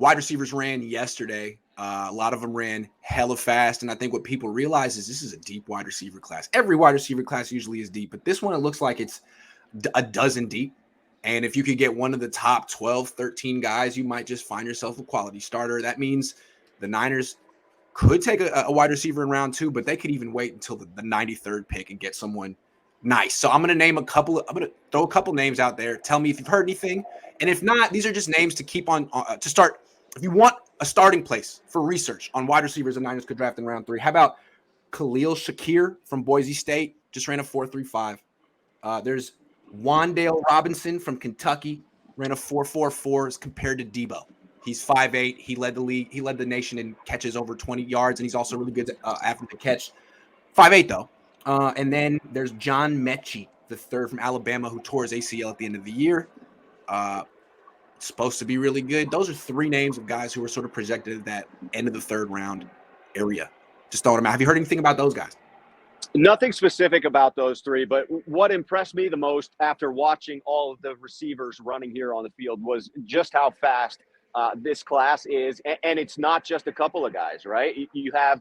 wide receivers ran yesterday. A lot of them ran hella fast. And I think what people realize is this is a deep wide receiver class. Every wide receiver class usually is deep, but this one, it looks like it's a dozen deep. And if you could get one of the top 12, 13 guys, you might just find yourself a quality starter. That means the Niners could take a wide receiver in round 2, but they could even wait until the 93rd pick and get someone nice. So I'm going to throw a couple names out there. Tell me if you've heard anything. And if not, these are just names to keep on to start. If you want a starting place for research on wide receivers the Niners could draft in round 3, how about Khalil Shakir from Boise State? Just ran a 4.35. There's Mondale Robinson from Kentucky, ran a 4.44 as compared to Debo. He's 5'8". He led the league. He led the nation in catches over 20 yards, and he's also really good after the catch. 5'8", though. And then there's John Mechie, the third from Alabama, who tore his ACL at the end of the year. Supposed to be really good. Those are 3 names of guys who were sort of projected at that end of the 3rd round area. Just throwing them out. Have you heard anything about those guys? Nothing specific about those 3, but what impressed me the most after watching all of the receivers running here on the field was just how fast this class is. And it's not just a couple of guys, right? You have,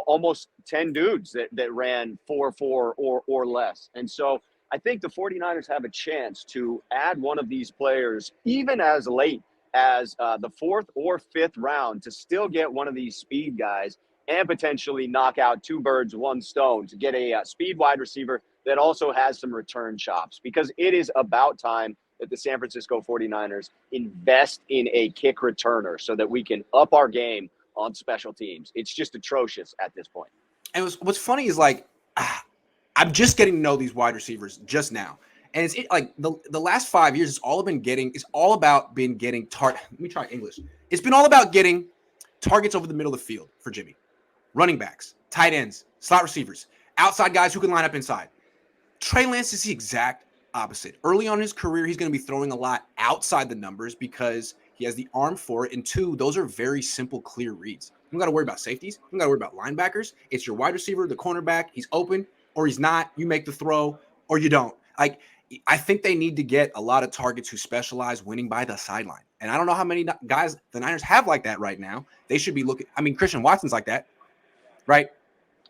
almost 10 dudes that ran 4.4 or less. And so I think the 49ers have a chance to add one of these players, even as late as the 4th or 5th round, to still get one of these speed guys and potentially knock out 2 birds, 1 stone to get a speed wide receiver that also has some return chops, because it is about time that the San Francisco 49ers invest in a kick returner so that we can up our game on special teams. It's just atrocious at this point. And what's funny is, like, I'm just getting to know these wide receivers just now. And it's like the last 5 years, it's all about getting let me try English. It's been all about getting targets over the middle of the field for Jimmy. Running backs, tight ends, slot receivers, outside guys who can line up inside. Trey Lance is the exact opposite. Early on in his career, he's going to be throwing a lot outside the numbers because he has the arm for it. And 2, those are very simple, clear reads. You don't got to worry about safeties. You don't got to worry about linebackers. It's your wide receiver, the cornerback. He's open or he's not. You make the throw or you don't. Like, I think they need to get a lot of targets who specialize winning by the sideline. And I don't know how many guys the Niners have like that right now. They should be looking. I mean, Christian Watson's like that, right?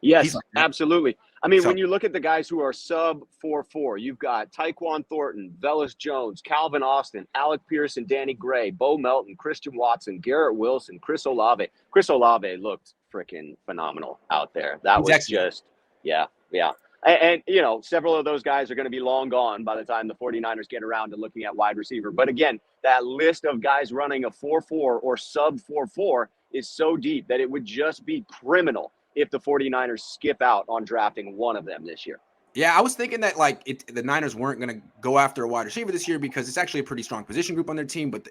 Yes, like absolutely. I mean, when you look at the guys who are sub 4.4, you've got Tyquan Thornton, Velus Jones, Calvin Austin, Alec Pearson, Danny Gray, Bo Melton, Christian Watson, Garrett Wilson, Chris Olave. Chris Olave looked freaking phenomenal out there. That was excellent. Just, yeah. And, several of those guys are going to be long gone by the time the 49ers get around to looking at wide receiver. But again, that list of guys running a 4.4 or sub 4.4 is so deep that it would just be criminal if the 49ers skip out on drafting one of them this year. Yeah, I was thinking that the Niners weren't going to go after a wide receiver this year because it's actually a pretty strong position group on their team, but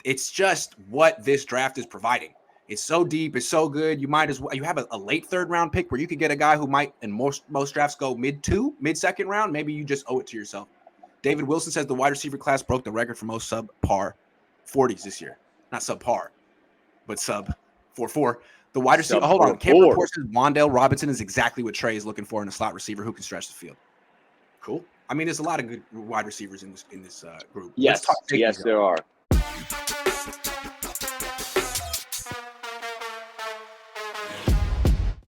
it's just what this draft is providing. It's so deep, it's so good. You might as well. You have a late 3rd round pick where you could get a guy who might, in most drafts, go mid 2nd round. Maybe you just owe it to yourself. David Wilson says the wide receiver class broke the record for most subpar 40s this year. Not subpar, but sub 4.4. The wide receiver. Hold on. Camp Report says Mondale Robinson is exactly what Trey is looking for in a slot receiver who can stretch the field. Cool. I mean, there's a lot of good wide receivers in this group. Yes, there are.